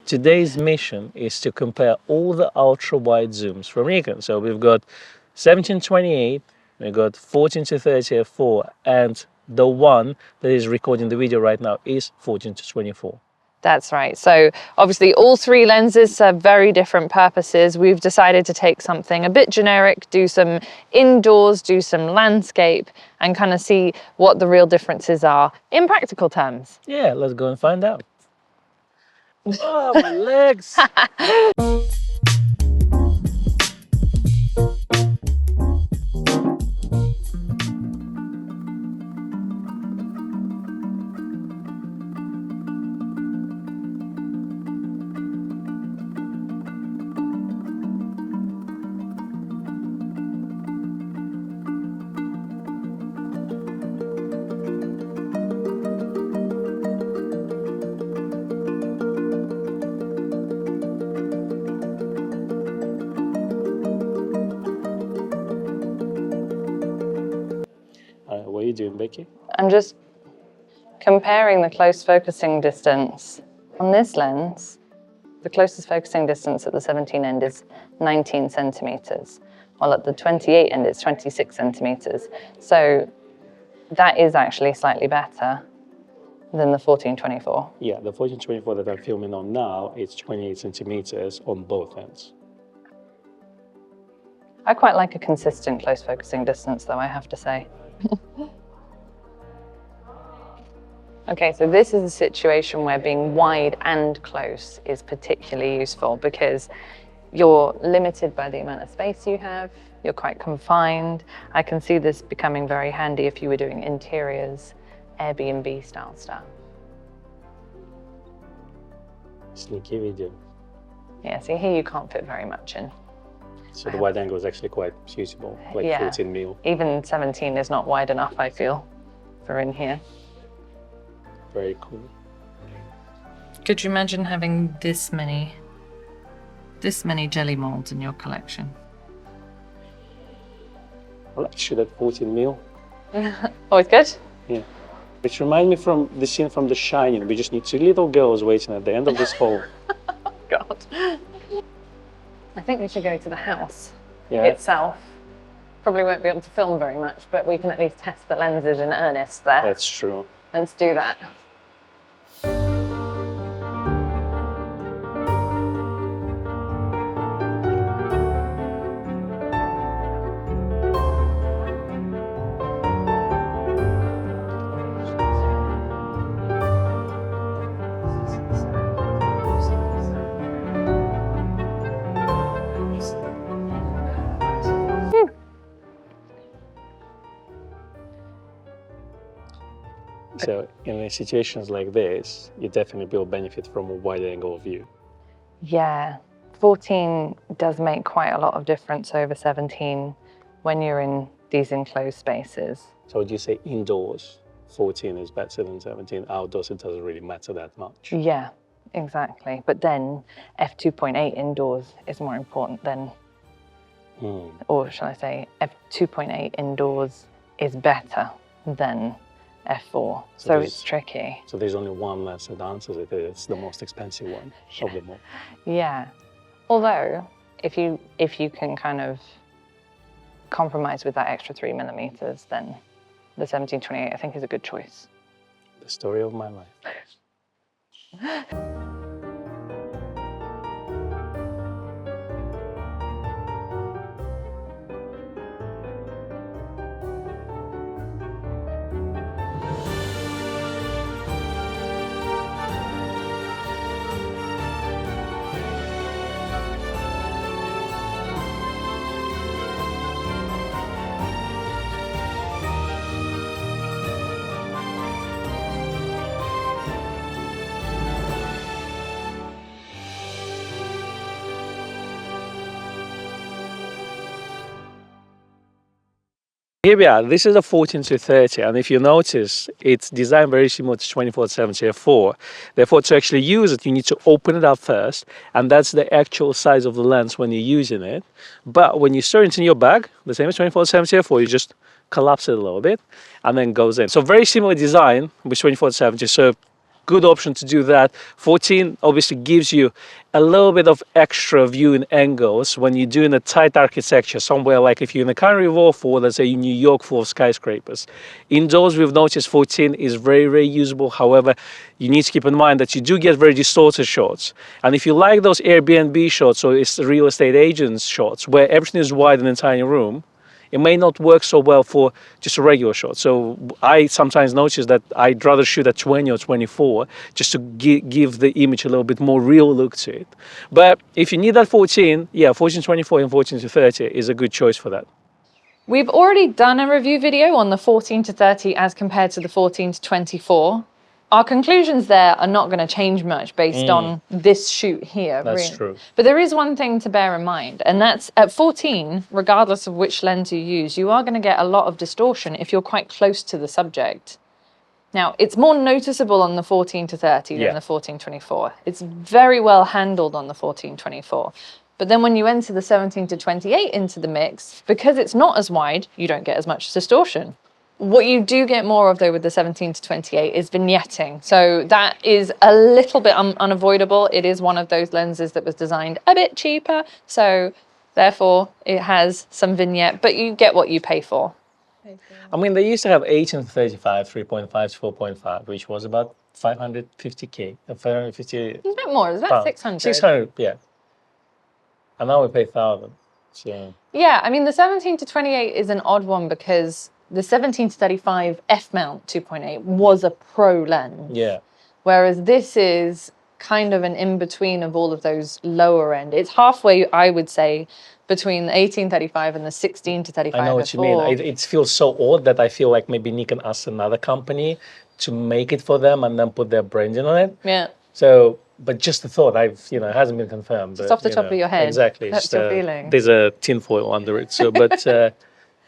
today's mission is to compare all the ultra-wide zooms from Nikon. So we've got 17-28, we've got 14-30 f4, and the one that is recording the video right now is 14-24. That's right. So obviously all three lenses serve very different purposes. We've decided to take something a bit generic, do some indoors, do some landscape, and kind of see what the real differences are in practical terms. Yeah, let's go and find out. Oh, my legs! What are you doing, Becky? I'm just comparing the close focusing distance. On this lens, the closest focusing distance at the 17 end is 19 centimeters, while at the 28 end it's 26 centimeters. So that is actually slightly better than the 14-24. Yeah, the 14-24 that I'm filming on now, it's 28 centimeters on both ends. I quite like a consistent close focusing distance though, I have to say. Okay, so this is a situation where being wide and close is particularly useful because you're limited by the amount of space you have, you're quite confined. I can see this becoming very handy if you were doing interiors, Airbnb style stuff. Sneaky video. Yeah, see here you can't fit very much in. So the wide angle is actually quite suitable, like Yeah. 14 mil. Even 17 is not wide enough, I feel, for in here. Very cool. Could you imagine having this many jelly molds in your collection? I like to shoot at 14 mil. Always good? Yeah. Which reminds me from the scene from The Shining. We just need two little girls waiting at the end of this hall. God. I think we should go to the house Yeah. itself. Probably won't be able to film very much, but we can at least test the lenses in earnest there. That's true. Let's do that. So in situations like this, you definitely will benefit from a wide angle view. Yeah, 14 does make quite a lot of difference over 17 when you're in these enclosed spaces. So would you say indoors, 14 is better than 17? Outdoors, it doesn't really matter that much. Yeah, exactly. But then f2.8 indoors is more important than, or shall I say, f2.8 indoors is better than f4. So it's tricky. So there's only one lens that answers it. It's the most expensive one of them all. Yeah. Although, if you can kind of compromise with that extra 3 millimeters, then the 17-28 I think is a good choice. The story of my life. Here we are, this is a 14-30, and if you notice, it's designed very similar to 24-70 f4. Therefore, to actually use it, you need to open it up first, and that's the actual size of the lens when you're using it. But when you store it in your bag, the same as 24-70 f4, you just collapse it a little bit, and then goes in. So very similar design with 24-70, so good option to do that. 14 obviously gives you a little bit of extra viewing angles when you're doing a tight architecture somewhere, like if you're in a Canary Wharf or let's say in New York full of skyscrapers. Indoors, we've noticed 14 is very, very usable. However, you need to keep in mind that you do get very distorted shots. And if you like those Airbnb shots or it's real estate agents shots where everything is wide in the entire room, it may not work so well for just a regular shot. So I sometimes notice that I'd rather shoot at 20 or 24 just to give the image a little bit more real look to it. But if you need that 14, yeah, 14-24 and 14-30 is a good choice for that. We've already done a review video on the 14-30 as compared to the 14-24. Our conclusions there are not going to change much based on this shoot here. That's true. But there is one thing to bear in mind, and that's at 14, regardless of which lens you use, you are going to get a lot of distortion if you're quite close to the subject. Now, it's more noticeable on the 14-30 than the 14-24. It's very well handled on the 14-24. But then when you enter the 17-28 into the mix, because it's not as wide, you don't get as much distortion. What you do get more of, though, with the 17-28 is vignetting. So that is a little bit unavoidable. It is one of those lenses that was designed a bit cheaper. So therefore, it has some vignette, but you get what you pay for. I mean, they used to have 18-35, 3.5 to 4.5, which was about 550K, 550. It's a bit more, it's about 600. 600, yeah. And now we pay 1,000. So. Yeah, I mean, the 17-28 is an odd one because the 17-35 f-mount 2.8 was a pro lens. Yeah. Whereas this is kind of an in-between of all of those lower end. It's halfway, I would say, between the 18-35 and the 16-35 I know what you mean. It feels so odd that I feel like maybe Nikon asked another company to make it for them and then put their branding on it. Yeah. So, but just the thought, it hasn't been confirmed. Just but, off the top of your head. Exactly. That's your feeling. There's a tinfoil under it. So, but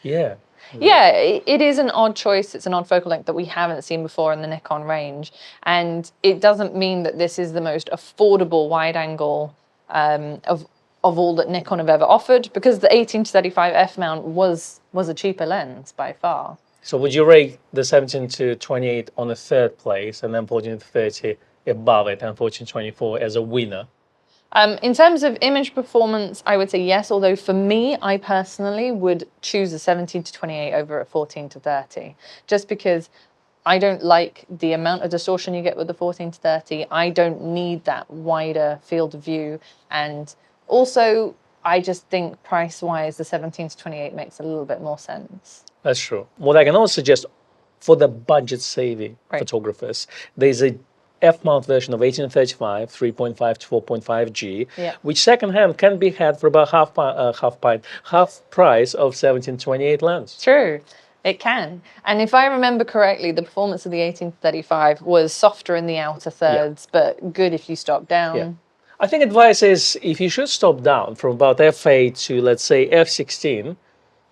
yeah. Yeah, it is an odd choice. It's an odd focal length that we haven't seen before in the Nikon range. And it doesn't mean that this is the most affordable wide angle of all that Nikon have ever offered, because the 18-35 f-mount was a cheaper lens by far. So would you rate the 17-28 on a third place and then 14-30 above it and 14-24 as a winner? In terms of image performance, I would say yes, although for me, I personally would choose a 17-28 over a 14-30, just because I don't like the amount of distortion you get with the 14-30. I don't need that wider field of view. And also, I just think price-wise, the 17-28 makes a little bit more sense. That's true. What I can also suggest for the budget-saving photographers, there's a f-mount version of 18-35, 3.5 to 4.5G, which secondhand can be had for about half price of 17-28 lens. True, it can. And if I remember correctly, the performance of the 18-35 was softer in the outer thirds, but good if you stop down. Yeah. I think advice is if you should stop down from about f8 to, let's say, f16,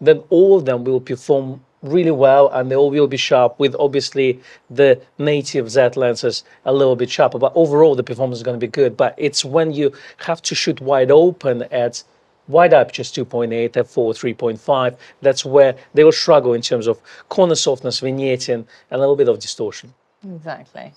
then all of them will perform really well and they all will be sharp, with obviously the native Z lenses a little bit sharper, but overall the performance is going to be good. But it's when you have to shoot wide open at wide apertures 2.8, f4, 3.5, that's where they will struggle in terms of corner softness, vignetting, and a little bit of distortion. Exactly.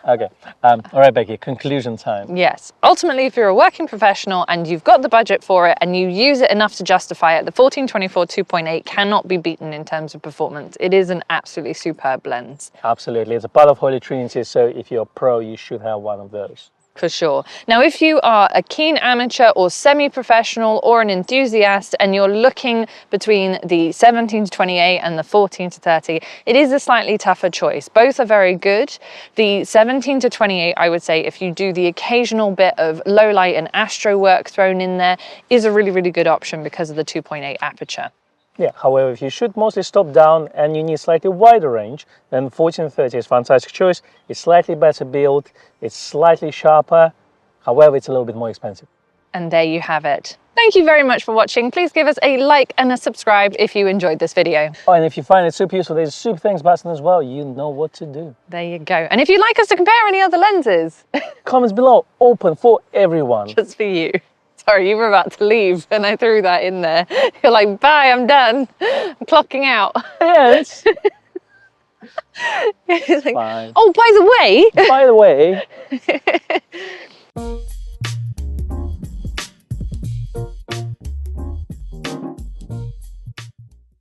Okay. All right, Becky, conclusion time. Yes. Ultimately, if you're a working professional and you've got the budget for it and you use it enough to justify it, the 14-24 2.8 cannot be beaten in terms of performance. It is an absolutely superb lens. Absolutely. It's a part of Holy Trinity, so if you're a pro, you should have one of those. For sure. Now, if you are a keen amateur or semi-professional or an enthusiast and you're looking between the 17 to 28 and the 14 to 30, it is a slightly tougher choice. Both are very good. The 17 to 28, I would say, if you do the occasional bit of low light and astro work thrown in there, is a really, really good option because of the 2.8 aperture. Yeah, however, if you shoot mostly stop down and you need slightly wider range, then 14-30 is a fantastic choice. It's slightly better built, it's slightly sharper, however, it's a little bit more expensive. And there you have it. Thank you very much for watching. Please give us a like and a subscribe if you enjoyed this video. Oh, and if you find it super useful, there's a super thanks button as well. You know what to do. There you go. And if you'd like us to compare any other lenses, Comments below, open for everyone. just for you. Sorry, you were about to leave and I threw that in there. You're like, bye, I'm done. I'm clocking out. Yes. It's like, Fine. oh, by the way. By the way.